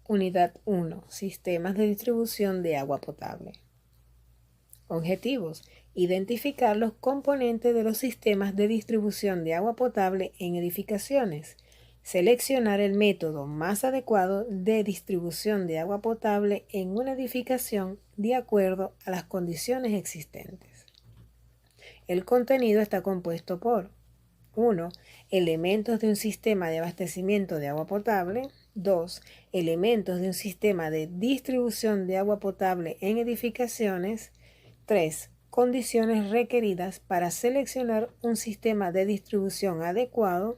Unidad 1. Sistemas de distribución de agua potable. Objetivos. Identificar los componentes de los sistemas de distribución de agua potable en edificaciones. Seleccionar el método más adecuado de distribución de agua potable en una edificación de acuerdo a las condiciones existentes. El contenido está compuesto por 1. Elementos de un sistema de abastecimiento de agua potable. 2. Elementos de un sistema de distribución de agua potable en edificaciones. 3. Condiciones requeridas para seleccionar un sistema de distribución adecuado.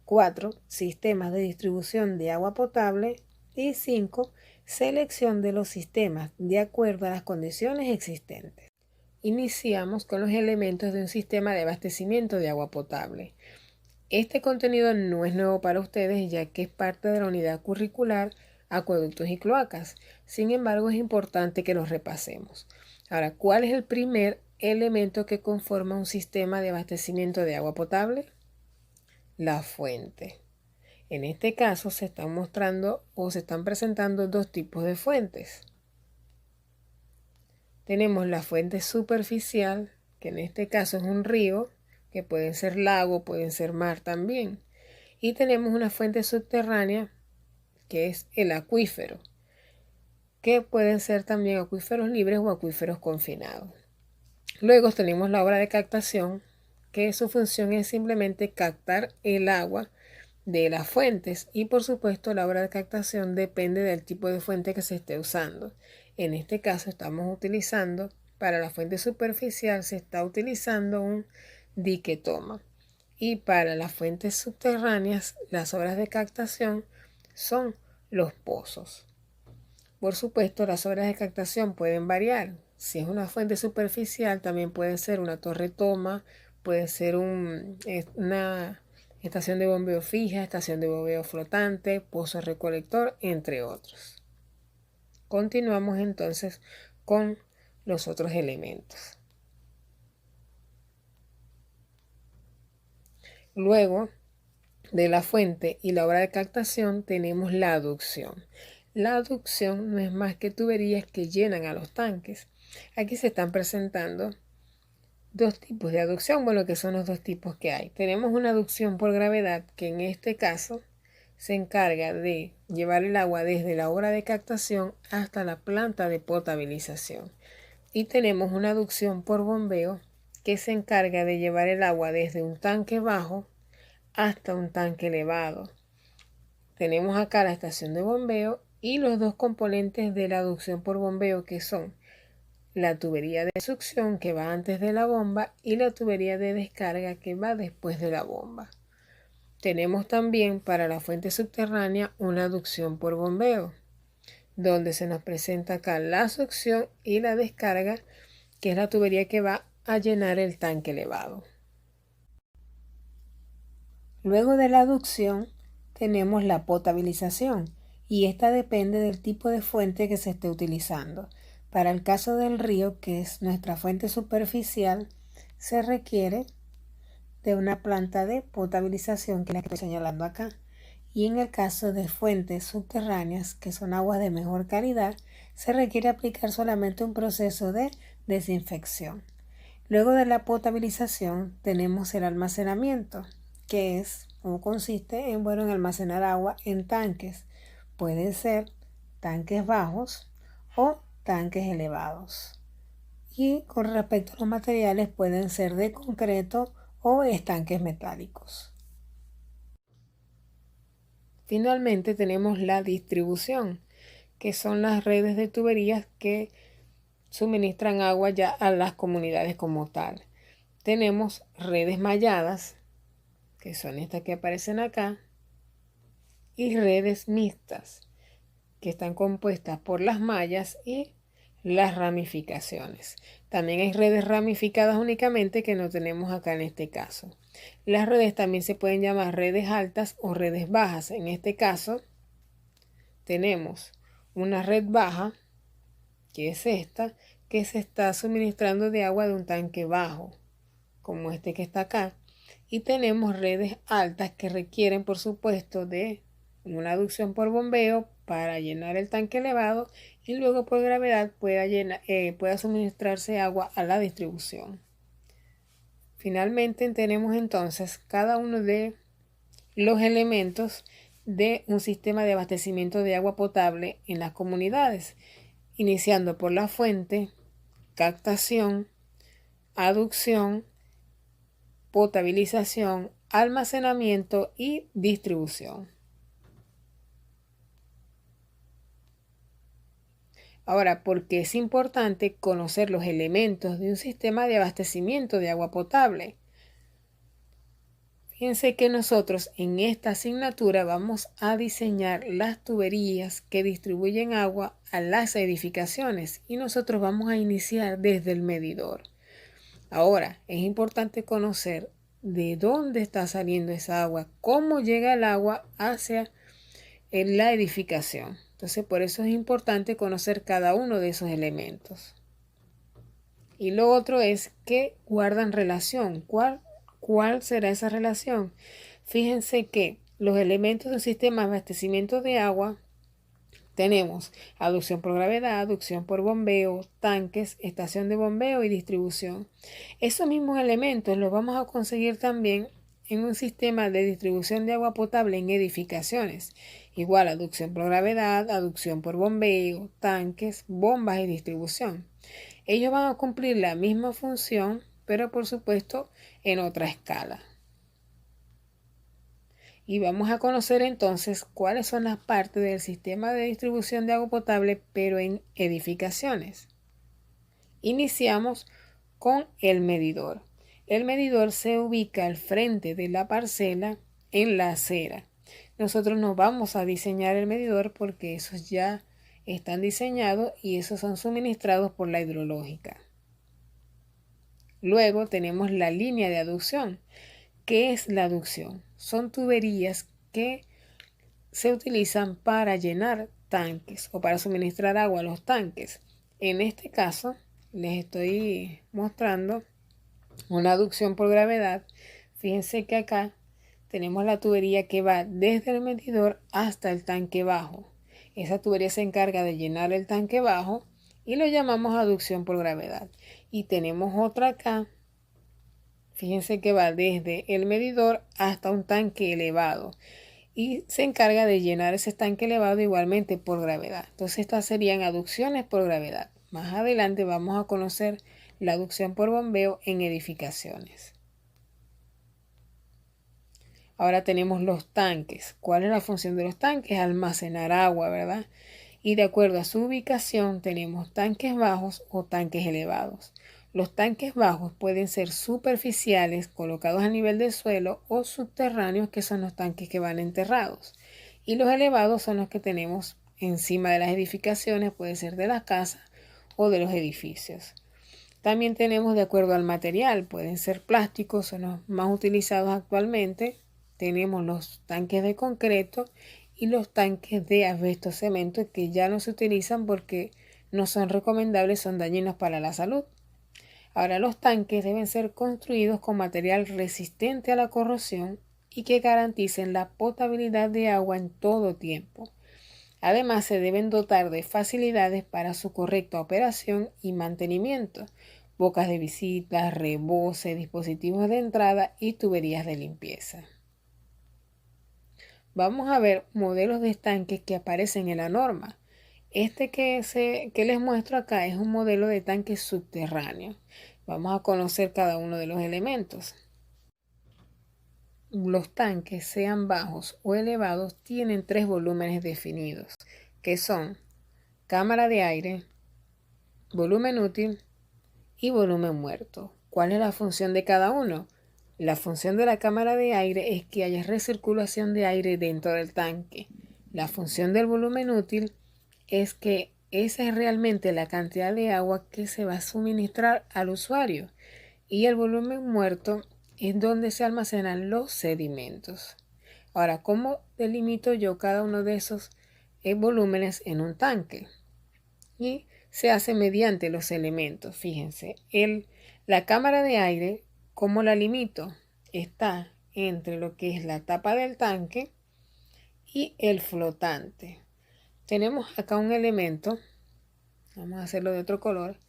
4. Sistemas de distribución de agua potable. Y 5. Selección de los sistemas de acuerdo a las condiciones existentes. Iniciamos con los elementos de un sistema de abastecimiento de agua potable. Este contenido no es nuevo para ustedes, ya que es parte de la unidad curricular Acueductos y Cloacas. Sin embargo, es importante que los repasemos. Ahora, ¿cuál es el primer elemento que conforma un sistema de abastecimiento de agua potable? La fuente. En este caso se están mostrando o se están presentando dos tipos de fuentes. Tenemos la fuente superficial, que en este caso es un río, que pueden ser lago, pueden ser mar también. Y tenemos una fuente subterránea, que es el acuífero, que pueden ser también acuíferos libres o acuíferos confinados. Luego tenemos la obra de captación, que su función es simplemente captar el agua de las fuentes, y por supuesto la obra de captación depende del tipo de fuente que se esté usando. En este caso estamos utilizando, para la fuente superficial se está utilizando un dique toma, y para las fuentes subterráneas las obras de captación son los pozos. Por supuesto, las obras de captación pueden variar. Si es una fuente superficial, también puede ser una torre toma, puede ser una estación de bombeo fija, estación de bombeo flotante, pozo recolector, entre otros. Continuamos entonces con los otros elementos. Luego de la fuente y la obra de captación tenemos la aducción. La aducción no es más que tuberías que llenan a los tanques. Aquí se están presentando dos tipos de aducción, bueno, que son los dos tipos que hay. Tenemos una aducción por gravedad, que en este caso se encarga de llevar el agua desde la obra de captación hasta la planta de potabilización. Y tenemos una aducción por bombeo, que se encarga de llevar el agua desde un tanque bajo hasta un tanque elevado. Tenemos acá la estación de bombeo y los dos componentes de la aducción por bombeo, que son la tubería de succión, que va antes de la bomba, y la tubería de descarga, que va después de la bomba. Tenemos también para la fuente subterránea una aducción por bombeo, donde se nos presenta acá la succión y la descarga, que es la tubería que va a llenar el tanque elevado. Luego de la aducción tenemos la potabilización, y esta depende del tipo de fuente que se esté utilizando. Para el caso del río, que es nuestra fuente superficial, se requiere de una planta de potabilización, que es la que estoy señalando acá. Y en el caso de fuentes subterráneas, que son aguas de mejor calidad, se requiere aplicar solamente un proceso de desinfección. Luego de la potabilización tenemos el almacenamiento, que es o consiste en almacenar agua en tanques. Pueden ser tanques bajos o tanques elevados. Y con respecto a los materiales, pueden ser de concreto o estanques metálicos. Finalmente tenemos la distribución, que son las redes de tuberías que suministran agua ya a las comunidades como tal. Tenemos redes malladas, que son estas que aparecen acá, y redes mixtas, que están compuestas por las mallas y las ramificaciones. También hay redes ramificadas únicamente, que no tenemos acá en este caso. Las redes también se pueden llamar redes altas o redes bajas. En este caso tenemos una red baja, que es esta, que se está suministrando de agua de un tanque bajo, como este que está acá. Y tenemos redes altas que requieren, por supuesto, de una aducción por bombeo para llenar el tanque elevado y luego por gravedad pueda suministrarse agua a la distribución. Finalmente tenemos entonces cada uno de los elementos de un sistema de abastecimiento de agua potable en las comunidades, iniciando por la fuente, captación, aducción, potabilización, almacenamiento y distribución. Ahora, ¿por qué es importante conocer los elementos de un sistema de abastecimiento de agua potable? Fíjense que nosotros en esta asignatura vamos a diseñar las tuberías que distribuyen agua a las edificaciones y nosotros vamos a iniciar desde el medidor. Ahora, es importante conocer de dónde está saliendo esa agua, cómo llega el agua hacia la edificación. Entonces, por eso es importante conocer cada uno de esos elementos. Y lo otro es que guardan relación. ¿Cuál será esa relación? Fíjense que los elementos del sistema de abastecimiento de agua tenemos aducción por gravedad, aducción por bombeo, tanques, estación de bombeo y distribución. Esos mismos elementos los vamos a conseguir también en un sistema de distribución de agua potable en edificaciones. Igual aducción por gravedad, aducción por bombeo, tanques, bombas y distribución. Ellos van a cumplir la misma función, pero por supuesto en otra escala. Y vamos a conocer entonces cuáles son las partes del sistema de distribución de agua potable, pero en edificaciones. Iniciamos con el medidor. El medidor se ubica al frente de la parcela en la acera. Nosotros no vamos a diseñar el medidor porque esos ya están diseñados y esos son suministrados por la hidrológica. Luego tenemos la línea de aducción. ¿Qué es la aducción? Son tuberías que se utilizan para llenar tanques o para suministrar agua a los tanques. En este caso, les estoy mostrando una aducción por gravedad. Fíjense que acá tenemos la tubería que va desde el medidor hasta el tanque bajo. Esa tubería se encarga de llenar el tanque bajo y lo llamamos aducción por gravedad. Y tenemos otra acá. Fíjense que va desde el medidor hasta un tanque elevado y se encarga de llenar ese tanque elevado igualmente por gravedad. Entonces estas serían aducciones por gravedad. Más adelante vamos a conocer la aducción por bombeo en edificaciones. Ahora tenemos los tanques. ¿Cuál es la función de los tanques? Almacenar agua, ¿verdad? Y de acuerdo a su ubicación tenemos tanques bajos o tanques elevados. Los tanques bajos pueden ser superficiales, colocados a nivel del suelo, o subterráneos, que son los tanques que van enterrados. Y los elevados son los que tenemos encima de las edificaciones, puede ser de las casas o de los edificios. También tenemos de acuerdo al material, pueden ser plásticos, son los más utilizados actualmente. Tenemos los tanques de concreto y los tanques de asbesto cemento, que ya no se utilizan porque no son recomendables, son dañinos para la salud. Ahora, los tanques deben ser construidos con material resistente a la corrosión y que garanticen la potabilidad de agua en todo tiempo. Además, se deben dotar de facilidades para su correcta operación y mantenimiento, bocas de visita, rebose, dispositivos de entrada y tuberías de limpieza. Vamos a ver modelos de estanques que aparecen en la norma. Este que les muestro acá es un modelo de tanque subterráneo. Vamos a conocer cada uno de los elementos. Los tanques, sean bajos o elevados, tienen 3 volúmenes definidos, que son cámara de aire, volumen útil y volumen muerto. ¿Cuál es la función de cada uno? La función de la cámara de aire es que haya recirculación de aire dentro del tanque. La función del volumen útil es que esa es realmente la cantidad de agua que se va a suministrar al usuario. Y el volumen muerto es donde se almacenan los sedimentos. Ahora, ¿cómo delimito yo cada uno de esos volúmenes en un tanque? Y se hace mediante los elementos. Fíjense, la cámara de aire, ¿cómo la limito? Está entre lo que es la tapa del tanque y el flotante. Tenemos acá un elemento, vamos a hacerlo de otro color,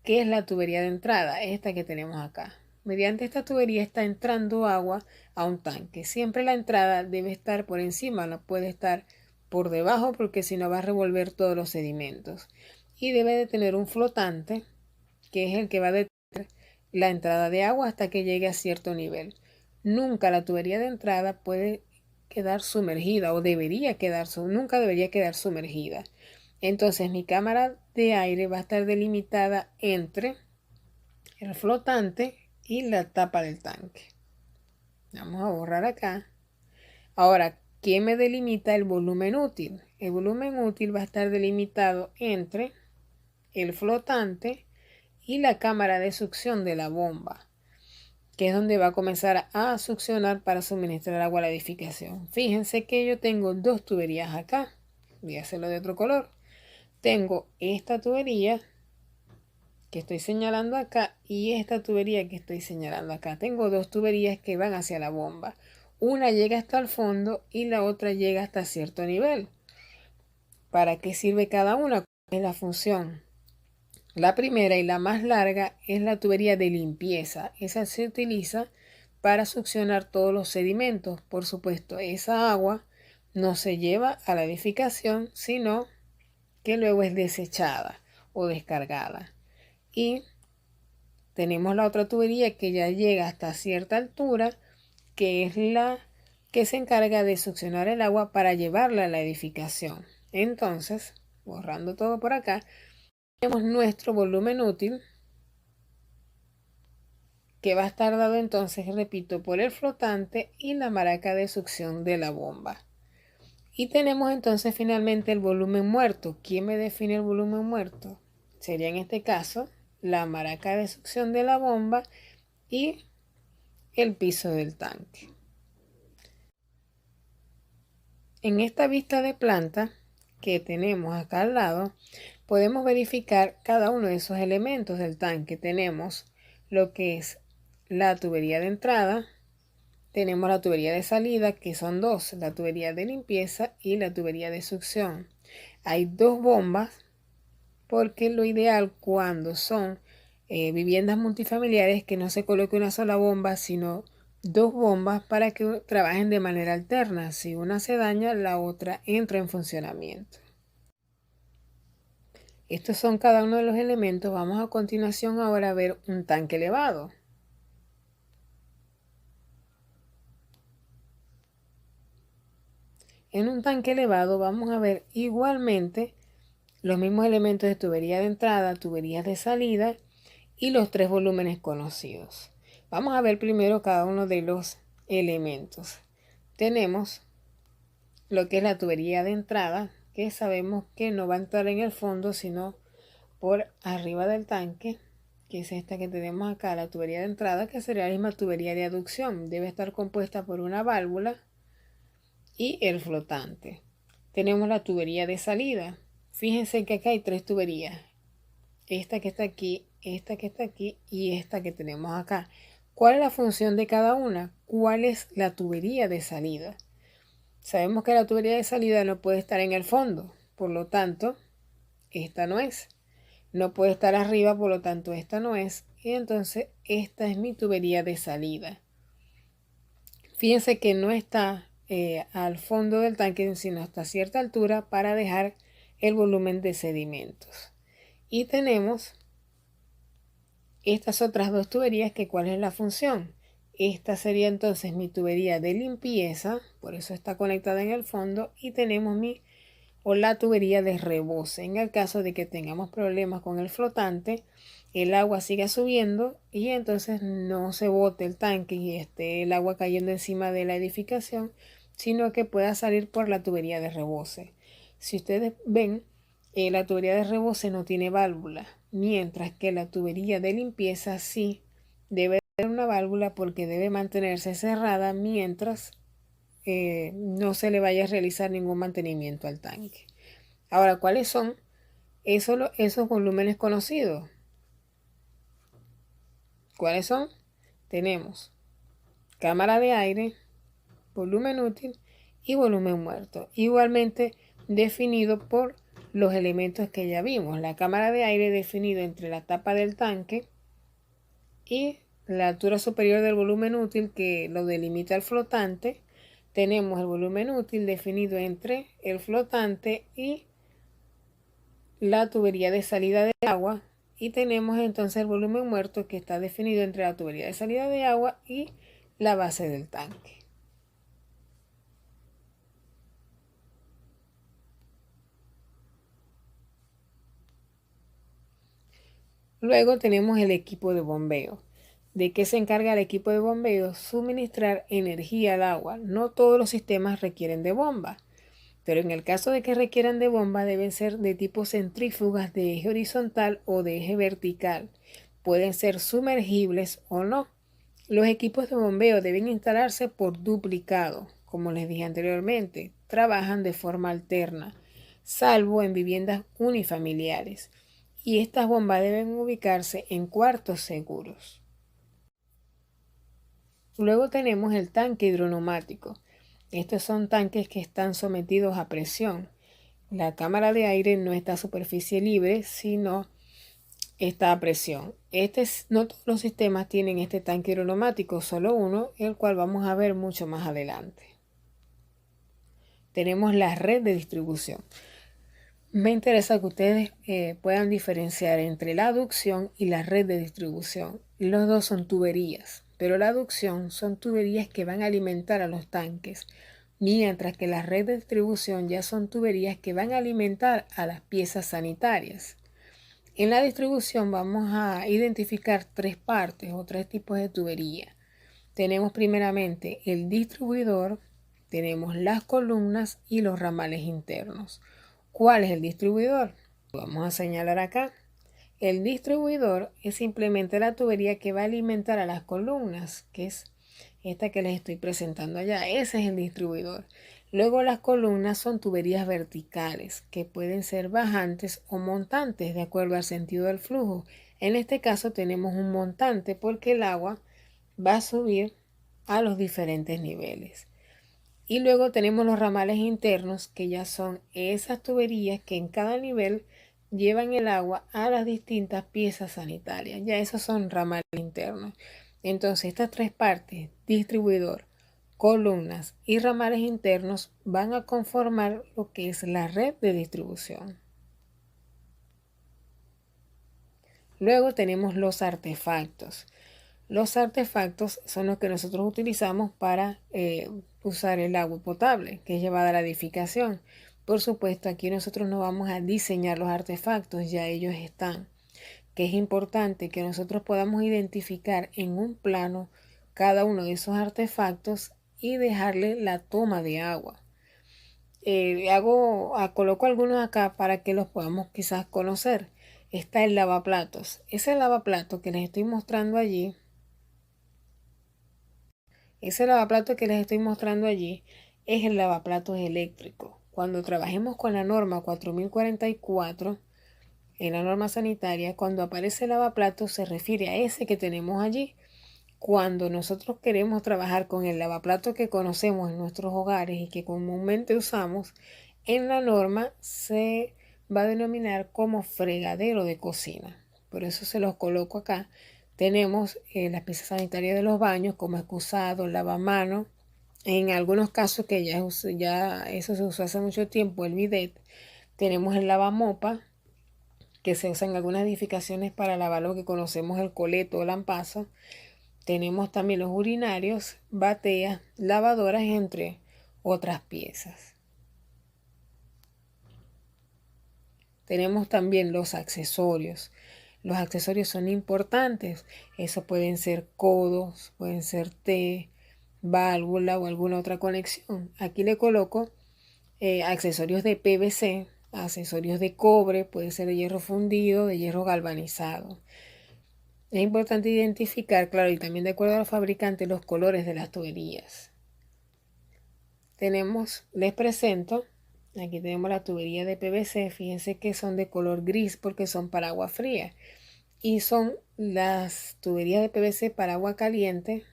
que es la tubería de entrada, esta que tenemos acá. Mediante esta tubería está entrando agua a un tanque. Siempre la entrada debe estar por encima, no puede estar por debajo porque si no va a revolver todos los sedimentos. Y debe de tener un flotante, que es el que va a detener la entrada de agua hasta que llegue a cierto nivel. Nunca la tubería de entrada puede quedar sumergida o nunca debería quedar sumergida. Entonces mi cámara de aire va a estar delimitada entre el flotante y la tapa del tanque. Vamos a borrar acá. Ahora, ¿qué me delimita el volumen útil? El volumen útil va a estar delimitado entre el flotante y la cámara de succión de la bomba, que es donde va a comenzar a succionar para suministrar agua a la edificación. Fíjense que yo tengo dos tuberías acá. Voy a hacerlo de otro color. Tengo esta tubería que estoy señalando acá y esta tubería que estoy señalando acá. Tengo dos tuberías que van hacia la bomba. Una llega hasta el fondo y la otra llega hasta cierto nivel. ¿Para qué sirve cada una? ¿Cuál es la función? La primera y la más larga es la tubería de limpieza. Esa se utiliza para succionar todos los sedimentos. Por supuesto, esa agua no se lleva a la edificación, sino que luego es desechada o descargada. Y tenemos la otra tubería que ya llega hasta cierta altura, que es la que se encarga de succionar el agua para llevarla a la edificación. Entonces, borrando todo por acá, tenemos nuestro volumen útil, que va a estar dado entonces, repito, por el flotante y la maraca de succión de la bomba. Y tenemos entonces finalmente el volumen muerto. ¿Quién me define el volumen muerto? Sería en este caso la maraca de succión de la bomba y el piso del tanque. En esta vista de planta que tenemos acá al lado, podemos verificar cada uno de esos elementos del tanque. Tenemos lo que es la tubería de entrada, tenemos la tubería de salida, que son dos, la tubería de limpieza y la tubería de succión. Hay dos bombas, porque lo ideal cuando son viviendas multifamiliares es que no se coloque una sola bomba, sino dos bombas para que trabajen de manera alterna. Si una se daña, la otra entra en funcionamiento. Estos son cada uno de los elementos. Vamos a continuación ahora a ver un tanque elevado. En un tanque elevado vamos a ver igualmente los mismos elementos de tubería de entrada, tuberías de salida y los tres volúmenes conocidos. Vamos a ver primero cada uno de los elementos. Tenemos lo que es la tubería de entrada, que sabemos que no va a entrar en el fondo, sino por arriba del tanque, que es esta que tenemos acá, la tubería de entrada, que sería la misma tubería de aducción. Debe estar compuesta por una válvula y el flotante. Tenemos la tubería de salida. Fíjense que acá hay tres tuberías. Esta que está aquí, esta que está aquí y esta que tenemos acá. ¿Cuál es la función de cada una? ¿Cuál es la tubería de salida? Sabemos que la tubería de salida no puede estar en el fondo, por lo tanto, esta no es. No puede estar arriba, por lo tanto, esta no es. Y entonces, esta es mi tubería de salida. Fíjense que no está al fondo del tanque, sino hasta cierta altura para dejar el volumen de sedimentos. Y tenemos estas otras dos tuberías, que ¿cuál es la función? Esta sería entonces mi tubería de limpieza, por eso está conectada en el fondo, y tenemos la tubería de rebose. En el caso de que tengamos problemas con el flotante, el agua siga subiendo y entonces no se bote el tanque y esté el agua cayendo encima de la edificación, sino que pueda salir por la tubería de rebose. Si ustedes ven, la tubería de rebose no tiene válvula, mientras que la tubería de limpieza sí debe tener una válvula porque debe mantenerse cerrada mientras no se le vaya a realizar ningún mantenimiento al tanque. Ahora, ¿cuáles son esos volúmenes conocidos? ¿Cuáles son? Tenemos cámara de aire, volumen útil y volumen muerto, igualmente definido por los elementos que ya vimos. La cámara de aire definido entre la tapa del tanque y la altura superior del volumen útil, que lo delimita el flotante. Tenemos el volumen útil definido entre el flotante y la tubería de salida de agua, y tenemos entonces el volumen muerto, que está definido entre la tubería de salida de agua y la base del tanque. Luego tenemos el equipo de bombeo. ¿De qué se encarga el equipo de bombeo? Suministrar energía al agua. No todos los sistemas requieren de bomba, pero en el caso de que requieran de bomba deben ser de tipo centrífugas de eje horizontal o de eje vertical. Pueden ser sumergibles o no. Los equipos de bombeo deben instalarse por duplicado. Como les dije anteriormente, trabajan de forma alterna, salvo en viviendas unifamiliares. Y estas bombas deben ubicarse en cuartos seguros. Luego tenemos el tanque hidroneumático. Estos son tanques que están sometidos a presión. La cámara de aire no está a superficie libre, sino está a presión. No todos los sistemas tienen este tanque hidroneumático, solo uno, el cual vamos a ver mucho más adelante. Tenemos la red de distribución. Me interesa que ustedes puedan diferenciar entre la aducción y la red de distribución. Los dos son tuberías, pero la aducción son tuberías que van a alimentar a los tanques, mientras que la red de distribución ya son tuberías que van a alimentar a las piezas sanitarias. En la distribución vamos a identificar tres partes o tres tipos de tubería. Tenemos primeramente el distribuidor, tenemos las columnas y los ramales internos. ¿Cuál es el distribuidor? Vamos a señalar acá. El distribuidor es simplemente la tubería que va a alimentar a las columnas, que es esta que les estoy presentando allá. Ese es el distribuidor. Luego las columnas son tuberías verticales, que pueden ser bajantes o montantes de acuerdo al sentido del flujo. En este caso tenemos un montante porque el agua va a subir a los diferentes niveles. Y luego tenemos los ramales internos, que ya son esas tuberías que en cada nivel llevan el agua a las distintas piezas sanitarias. Ya esos son ramales internos. Entonces estas tres partes, distribuidor, columnas y ramales internos, van a conformar lo que es la red de distribución. Luego tenemos los artefactos. Los artefactos son los que nosotros utilizamos para usar el agua potable, que es llevada a la edificación. Por supuesto, aquí nosotros no vamos a diseñar los artefactos, ya ellos están. Que es importante que nosotros podamos identificar en un plano cada uno de esos artefactos y dejarle la toma de agua. Coloco algunos acá para que los podamos quizás conocer. Está el lavaplatos. Ese lavaplato que les estoy mostrando allí, es el lavaplatos eléctrico. Cuando trabajemos con la norma 4044, en la norma sanitaria, cuando aparece el lavaplatos se refiere a ese que tenemos allí. Cuando nosotros queremos trabajar con el lavaplato que conocemos en nuestros hogares y que comúnmente usamos, en la norma se va a denominar como fregadero de cocina. Por eso se los coloco acá. Tenemos las piezas sanitarias de los baños como excusado, lavamanos. En algunos casos que ya eso se usó hace mucho tiempo, el bidet. Tenemos el lavamopa, que se usa en algunas edificaciones para lavar lo que conocemos el coleto o lampazo. Tenemos también los urinarios, bateas, lavadoras, entre otras piezas. Tenemos también los accesorios. Los accesorios son importantes. Eso pueden ser codos, pueden ser T, válvula o alguna otra conexión. Aquí le coloco accesorios de PVC, accesorios de cobre, puede ser de hierro fundido, de hierro galvanizado. Es importante identificar, claro, y también de acuerdo al fabricante, los colores de las tuberías. Les presento, aquí tenemos la tubería de PVC. Fíjense que son de color gris porque son para agua fría. Y son las tuberías de PVC para agua caliente.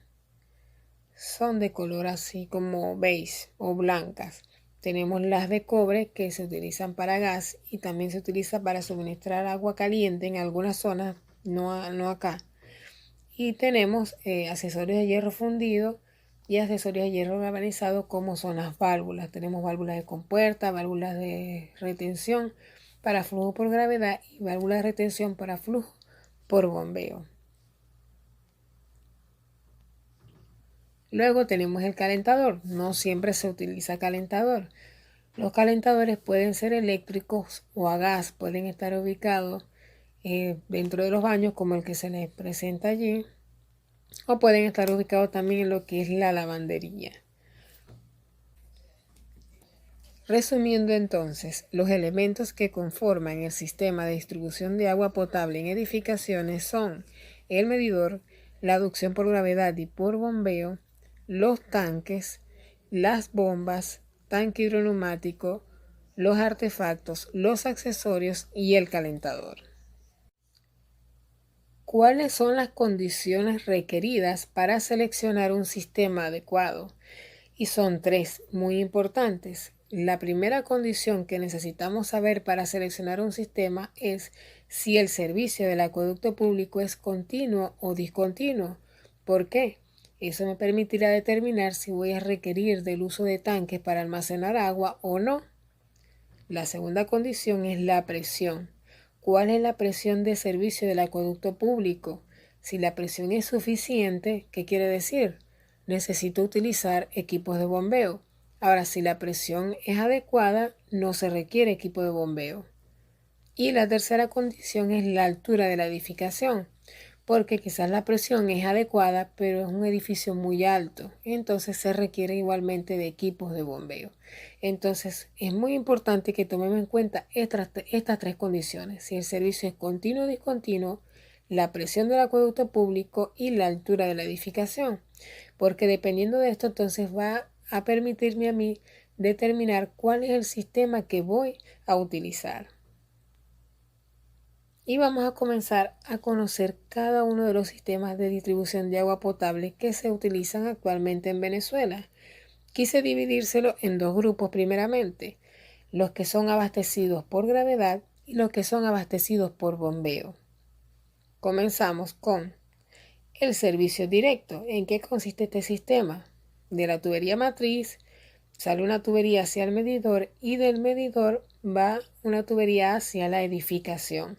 son de color así como beige o blancas. Tenemos las de cobre que se utilizan para gas y también se utiliza para suministrar agua caliente en algunas zonas, no acá. Y tenemos accesorios de hierro fundido y accesorios de hierro galvanizado como son las válvulas. Tenemos válvulas de compuerta, válvulas de retención para flujo por gravedad y válvulas de retención para flujo por bombeo. Luego tenemos el calentador. No siempre se utiliza calentador. Los calentadores pueden ser eléctricos o a gas. Pueden estar ubicados dentro de los baños como el que se les presenta allí. O pueden estar ubicados también en lo que es la lavandería. Resumiendo entonces, los elementos que conforman el sistema de distribución de agua potable en edificaciones son el medidor, la aducción por gravedad y por bombeo, los tanques, las bombas, tanque hidroneumático, los artefactos, los accesorios y el calentador. ¿Cuáles son las condiciones requeridas para seleccionar un sistema adecuado? Y son tres muy importantes. La primera condición que necesitamos saber para seleccionar un sistema es si el servicio del acueducto público es continuo o discontinuo. ¿Por qué? Eso me permitirá determinar si voy a requerir del uso de tanques para almacenar agua o no. La segunda condición es la presión. ¿Cuál es la presión de servicio del acueducto público? Si la presión es suficiente, ¿qué quiere decir? Necesito utilizar equipos de bombeo. Ahora, si la presión es adecuada, no se requiere equipo de bombeo. Y la tercera condición es la altura de la edificación, porque quizás la presión es adecuada, pero es un edificio muy alto, entonces se requiere igualmente de equipos de bombeo. Entonces es muy importante que tomemos en cuenta estas tres condiciones: si el servicio es continuo o discontinuo, la presión del acueducto público y la altura de la edificación, porque dependiendo de esto entonces va a permitirme a mí determinar cuál es el sistema que voy a utilizar. Y vamos a comenzar a conocer cada uno de los sistemas de distribución de agua potable que se utilizan actualmente en Venezuela. Quise dividírselo en dos grupos primeramente: los que son abastecidos por gravedad y los que son abastecidos por bombeo. Comenzamos con el servicio directo. ¿En qué consiste este sistema? De la tubería matriz sale una tubería hacia el medidor y del medidor va una tubería hacia la edificación.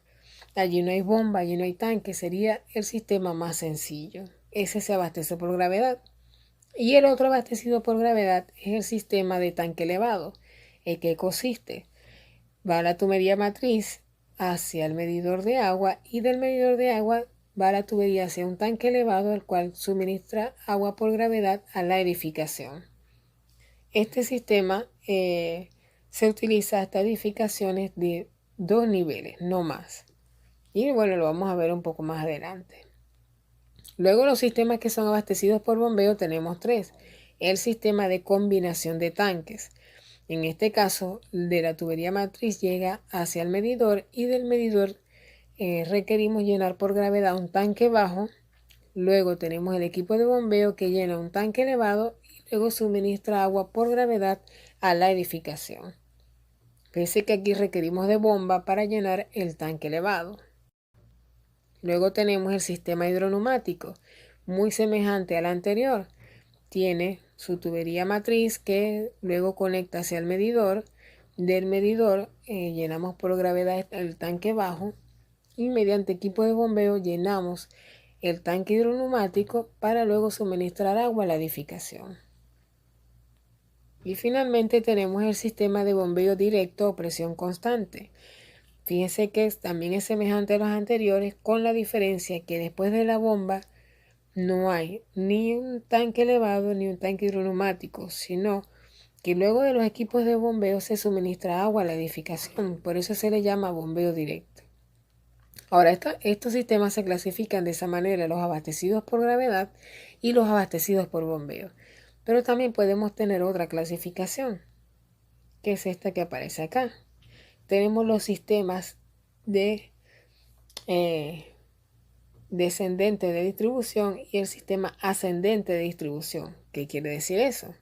Allí no hay bomba, allí no hay tanque, sería el sistema más sencillo. Ese se abastece por gravedad. Y el otro abastecido por gravedad es el sistema de tanque elevado. ¿En qué consiste? Va la tubería matriz hacia el medidor de agua y del medidor de agua va la tubería hacia un tanque elevado, el cual suministra agua por gravedad a la edificación. Este sistema se utiliza hasta edificaciones de 2 niveles, no más. Y bueno, lo vamos a ver un poco más adelante. Luego, los sistemas que son abastecidos por bombeo tenemos tres. El sistema de combinación de tanques. En este caso, de la tubería matriz llega hacia el medidor y del medidor requerimos llenar por gravedad un tanque bajo. Luego tenemos el equipo de bombeo que llena un tanque elevado y luego suministra agua por gravedad a la edificación. Fíjense que aquí requerimos de bomba para llenar el tanque elevado. Luego tenemos el sistema hidroneumático, muy semejante al anterior. Tiene su tubería matriz que luego conecta hacia el medidor. Del medidor llenamos por gravedad el tanque bajo y mediante equipo de bombeo llenamos el tanque hidroneumático para luego suministrar agua a la edificación. Y finalmente tenemos el sistema de bombeo directo o presión constante. Fíjense que también es semejante a los anteriores, con la diferencia que después de la bomba no hay ni un tanque elevado ni un tanque hidroneumático, sino que luego de los equipos de bombeo se suministra agua a la edificación. Por eso se le llama bombeo directo. Ahora, estos sistemas se clasifican de esa manera: los abastecidos por gravedad y los abastecidos por bombeo. Pero también podemos tener otra clasificación, que es esta que aparece acá. Tenemos los sistemas de descendente de distribución y el sistema ascendente de distribución. ¿Qué quiere decir eso?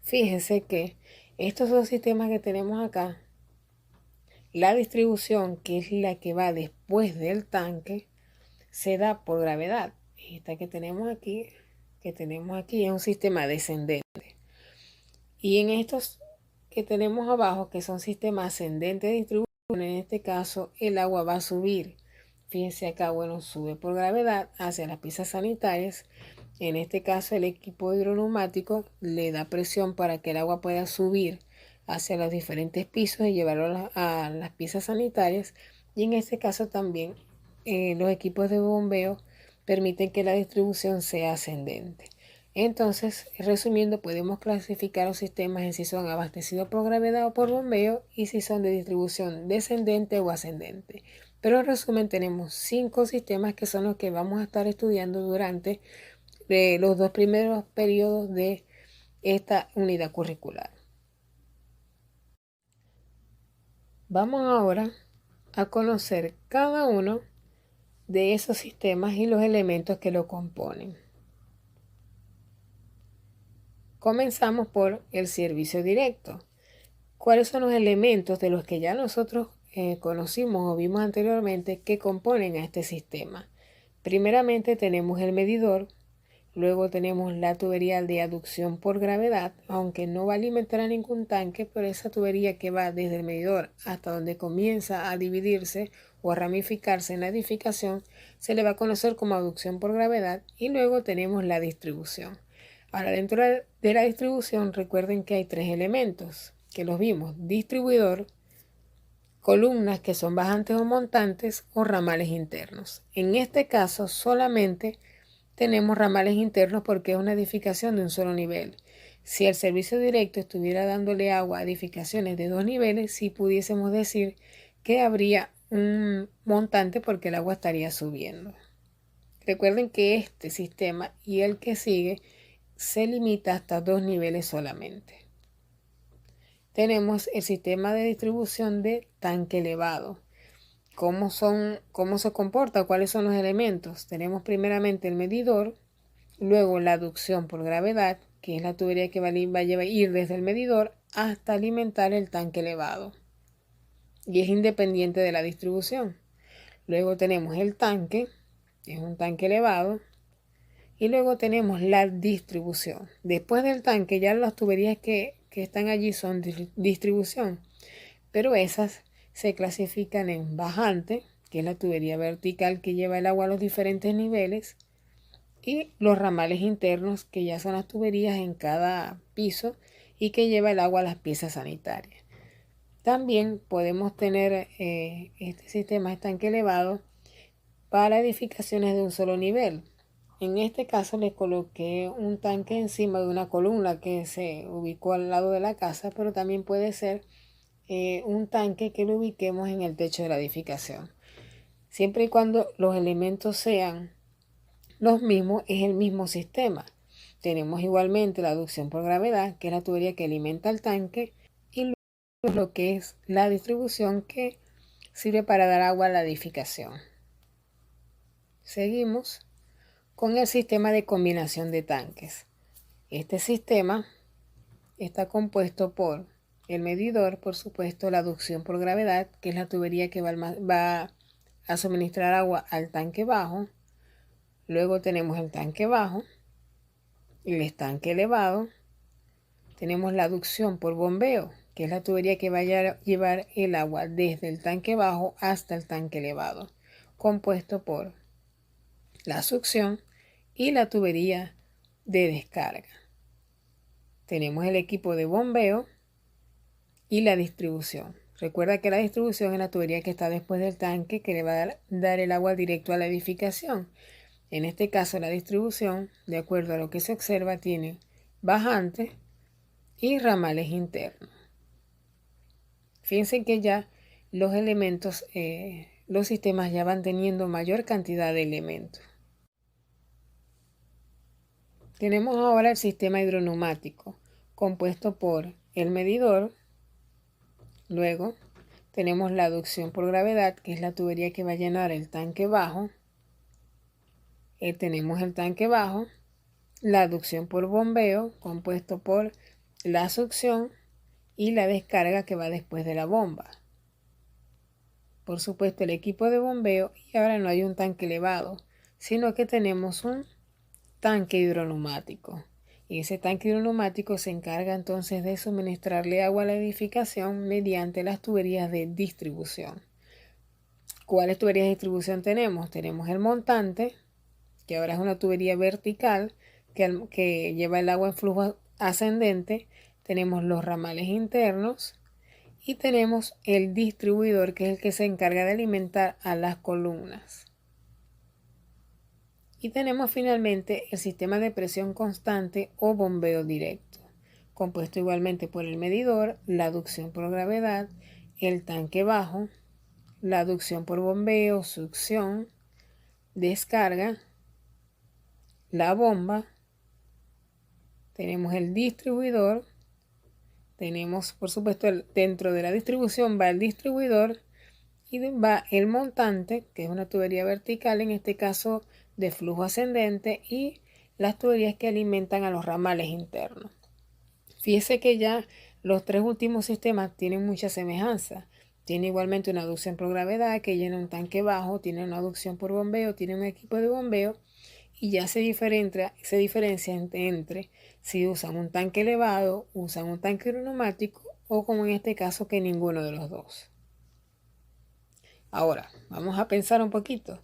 Fíjense que estos dos sistemas que tenemos acá, la distribución, que es la que va después del tanque, se da por gravedad. Esta que tenemos aquí es un sistema descendente. Y en estos que tenemos abajo, que son sistemas ascendentes de distribución, en este caso el agua va a subir. Fíjense acá, bueno, sube por gravedad hacia las piezas sanitarias. En este caso el equipo hidroneumático le da presión para que el agua pueda subir hacia los diferentes pisos y llevarlo a las piezas sanitarias. Y en este caso también los equipos de bombeo permiten que la distribución sea ascendente. Entonces, resumiendo, podemos clasificar los sistemas en si son abastecidos por gravedad o por bombeo y si son de distribución descendente o ascendente. Pero en resumen tenemos 5 sistemas que son los que vamos a estar estudiando durante los 2 primeros periodos de esta unidad curricular. Vamos ahora a conocer cada uno de esos sistemas y los elementos que lo componen. Comenzamos por el servicio directo. ¿Cuáles son los elementos de los que ya nosotros conocimos o vimos anteriormente que componen a este sistema? Primeramente tenemos el medidor, luego tenemos la tubería de aducción por gravedad, aunque no va a alimentar a ningún tanque, pero esa tubería que va desde el medidor hasta donde comienza a dividirse o a ramificarse en la edificación, se le va a conocer como aducción por gravedad, y luego tenemos la distribución. Ahora, dentro de la distribución, recuerden que hay 3 elementos que los vimos: distribuidor, columnas que son bajantes o montantes o ramales internos. En este caso solamente tenemos ramales internos porque es una edificación de un solo nivel. Si el servicio directo estuviera dándole agua a edificaciones de 2 niveles, sí pudiésemos decir que habría un montante porque el agua estaría subiendo. Recuerden que este sistema y el que sigue se limita hasta 2 niveles solamente. Tenemos el sistema de distribución de tanque elevado. ¿Cómo se comporta? ¿Cuáles son los elementos? Tenemos primeramente el medidor, luego la aducción por gravedad, que es la tubería que va a ir desde el medidor hasta alimentar el tanque elevado. Y es independiente de la distribución. Luego tenemos el tanque, que es un tanque elevado. Y luego tenemos la distribución. Después del tanque ya las tuberías que están allí son distribución, pero esas se clasifican en bajante, que es la tubería vertical que lleva el agua a los diferentes niveles, y los ramales internos, que ya son las tuberías en cada piso y que lleva el agua a las piezas sanitarias. También podemos tener este sistema de tanque elevado para edificaciones de un solo nivel. En este caso le coloqué un tanque encima de una columna que se ubicó al lado de la casa, pero también puede ser un tanque que lo ubiquemos en el techo de la edificación. Siempre y cuando los elementos sean los mismos, es el mismo sistema. Tenemos igualmente la aducción por gravedad, que es la tubería que alimenta el tanque, y luego lo que es la distribución, que sirve para dar agua a la edificación. Seguimos con el sistema de combinación de tanques. Este sistema está compuesto por el medidor, por supuesto, la aducción por gravedad, que es la tubería que va a suministrar agua al tanque bajo. Luego tenemos el tanque bajo, el estanque elevado. Tenemos la aducción por bombeo, que es la tubería que va a llevar el agua desde el tanque bajo hasta el tanque elevado, compuesto por la succión y la tubería de descarga. Tenemos el equipo de bombeo y la distribución. Recuerda que la distribución es la tubería que está después del tanque, que le va a dar el agua directo a la edificación. En este caso, la distribución, de acuerdo a lo que se observa, tiene bajantes y ramales internos. Fíjense que ya los elementos, los sistemas ya van teniendo mayor cantidad de elementos. Tenemos ahora el sistema hidroneumático, compuesto por el medidor. Luego tenemos la aducción por gravedad, que es la tubería que va a llenar el tanque bajo. Tenemos el tanque bajo, la aducción por bombeo, compuesto por la succión y la descarga que va después de la bomba. Por supuesto, el equipo de bombeo, y ahora no hay un tanque elevado, sino que tenemos un tanque hidroneumático. Y ese tanque hidroneumático se encarga entonces de suministrarle agua a la edificación mediante las tuberías de distribución. ¿Cuáles tuberías de distribución tenemos? Tenemos el montante, que ahora es una tubería vertical que lleva el agua en flujo ascendente. Tenemos los ramales internos y tenemos el distribuidor, que es el que se encarga de alimentar a las columnas. Y tenemos finalmente el sistema de presión constante o bombeo directo, compuesto igualmente por el medidor, la aducción por gravedad, el tanque bajo, la aducción por bombeo, succión, descarga, la bomba, tenemos el distribuidor, tenemos por supuesto dentro de la distribución va el distribuidor y va el montante, que es una tubería vertical, en este caso de flujo ascendente, y las tuberías que alimentan a los ramales internos. Fíjese que ya los tres últimos sistemas tienen mucha semejanza. Tiene igualmente una aducción por gravedad que llena un tanque bajo, tiene una aducción por bombeo, tiene un equipo de bombeo, y ya se diferencia entre si usan un tanque elevado, usan un tanque neumático o como en este caso que ninguno de los dos. Ahora, vamos a pensar un poquito.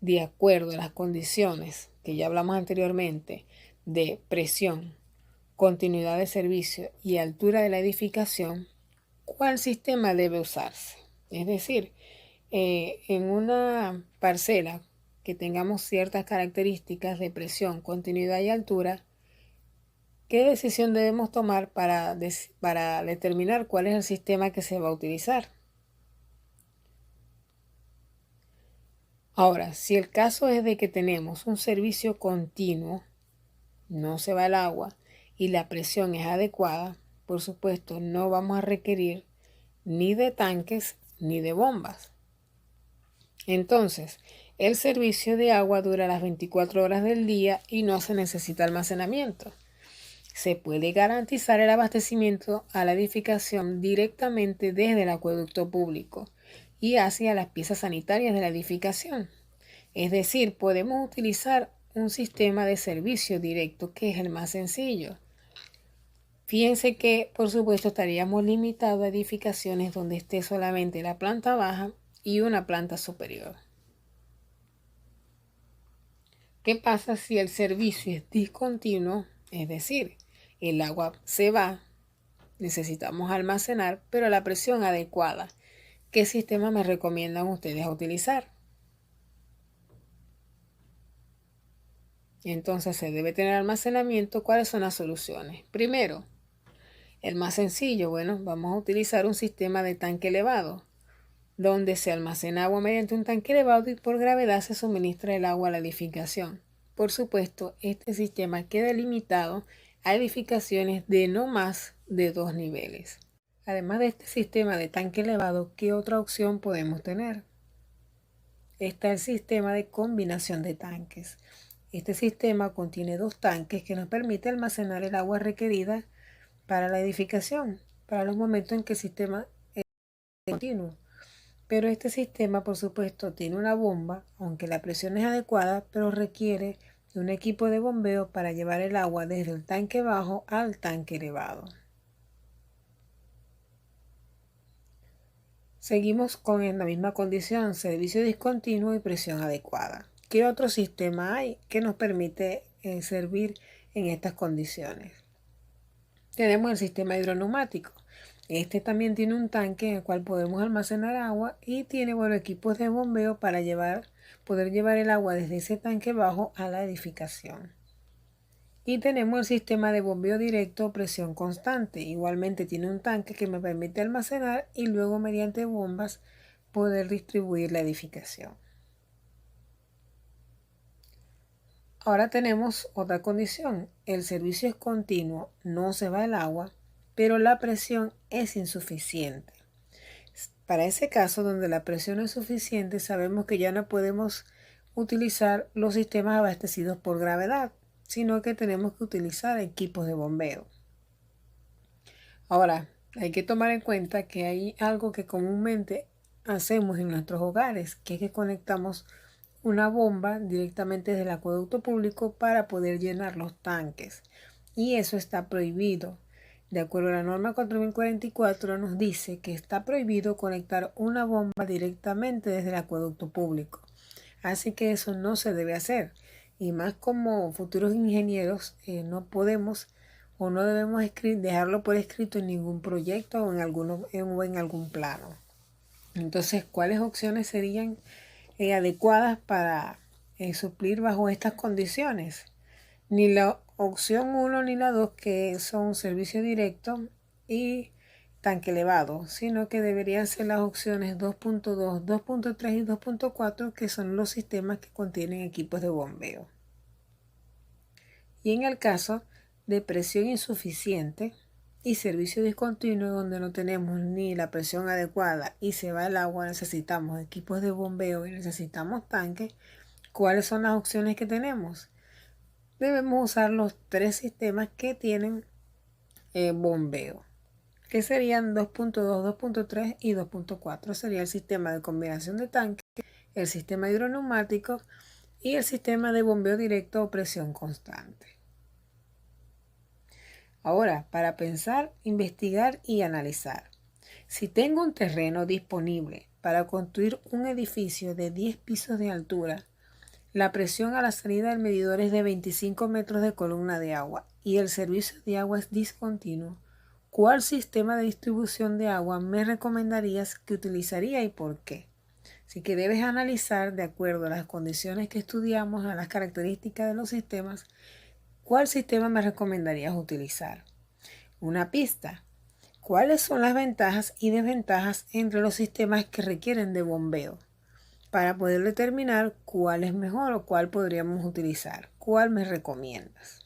De acuerdo a las condiciones que ya hablamos anteriormente de presión, continuidad de servicio y altura de la edificación, ¿cuál sistema debe usarse? Es decir, en una parcela que tengamos ciertas características de presión, continuidad y altura, ¿qué decisión debemos tomar para determinar cuál es el sistema que se va a utilizar? Ahora, si el caso es de que tenemos un servicio continuo, no se va el agua y la presión es adecuada, por supuesto no vamos a requerir ni de tanques ni de bombas. Entonces, el servicio de agua dura las 24 horas del día y no se necesita almacenamiento. Se puede garantizar el abastecimiento a la edificación directamente desde el acueducto público y hacia las piezas sanitarias de la edificación. Es decir, podemos utilizar un sistema de servicio directo que es el más sencillo. Fíjense que, por supuesto, estaríamos limitados a edificaciones donde esté solamente la planta baja y una planta superior. ¿Qué pasa si el servicio es discontinuo? Es decir, el agua se va, necesitamos almacenar, pero la presión adecuada. ¿Qué sistema me recomiendan ustedes a utilizar? Entonces se debe tener almacenamiento. ¿Cuáles son las soluciones? Primero, el más sencillo, bueno, vamos a utilizar un sistema de tanque elevado, donde se almacena agua mediante un tanque elevado y por gravedad se suministra el agua a la edificación. Por supuesto, este sistema queda limitado a edificaciones de no más de 2 niveles. Además de este sistema de tanque elevado, ¿qué otra opción podemos tener? Está el sistema de combinación de tanques. Este sistema contiene 2 tanques que nos permite almacenar el agua requerida para la edificación, para los momentos en que el sistema es continuo. Pero este sistema, por supuesto, tiene una bomba, aunque la presión es adecuada, pero requiere de un equipo de bombeo para llevar el agua desde el tanque bajo al tanque elevado. Seguimos con la misma condición, servicio discontinuo y presión adecuada. ¿Qué otro sistema hay que nos permite servir en estas condiciones? Tenemos el sistema hidroneumático. Este también tiene un tanque en el cual podemos almacenar agua y tiene equipos de bombeo para poder llevar el agua desde ese tanque bajo a la edificación. Y tenemos el sistema de bombeo directo o presión constante. Igualmente tiene un tanque que me permite almacenar y luego mediante bombas poder distribuir la edificación. Ahora tenemos otra condición. El servicio es continuo, no se va el agua, pero la presión es insuficiente. Para ese caso donde la presión es suficiente, sabemos que ya no podemos utilizar los sistemas abastecidos por gravedad, sino que tenemos que utilizar equipos de bombeo. Ahora, hay que tomar en cuenta que hay algo que comúnmente hacemos en nuestros hogares, que es que conectamos una bomba directamente desde el acueducto público para poder llenar los tanques. Y eso está prohibido. De acuerdo a la norma 4044 nos dice que está prohibido conectar una bomba directamente desde el acueducto público. Así que eso no se debe hacer. Y más como futuros ingenieros no podemos o no debemos dejarlo por escrito en ningún proyecto o en algún plano. Entonces, ¿cuáles opciones serían adecuadas para suplir bajo estas condiciones? Ni la opción 1 ni la 2, que son servicio directo y tanque elevado, sino que deberían ser las opciones 2.2, 2.3 y 2.4, que son los sistemas que contienen equipos de bombeo. Y en el caso de presión insuficiente y servicio discontinuo, donde no tenemos ni la presión adecuada y se va el agua, necesitamos equipos de bombeo y necesitamos tanques, ¿cuáles son las opciones que tenemos? Debemos usar los tres sistemas que tienen bombeo, que serían 2.2, 2.3 y 2.4. Sería el sistema de combinación de tanques, el sistema hidroneumático y el sistema de bombeo directo o presión constante. Ahora, para pensar, investigar y analizar. Si tengo un terreno disponible para construir un edificio de 10 pisos de altura, la presión a la salida del medidor es de 25 metros de columna de agua y el servicio de agua es discontinuo, ¿cuál sistema de distribución de agua me recomendarías que utilizaría y por qué? Así que debes analizar, de acuerdo a las condiciones que estudiamos, a las características de los sistemas, ¿cuál sistema me recomendarías utilizar? Una pista. ¿Cuáles son las ventajas y desventajas entre los sistemas que requieren de bombeo? Para poder determinar cuál es mejor o cuál podríamos utilizar. ¿Cuál me recomiendas?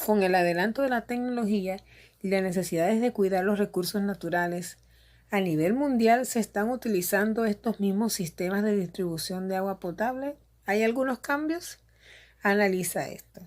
Con el adelanto de la tecnología y las necesidades de cuidar los recursos naturales, a nivel mundial se están utilizando estos mismos sistemas de distribución de agua potable. ¿Hay algunos cambios? Analiza esto.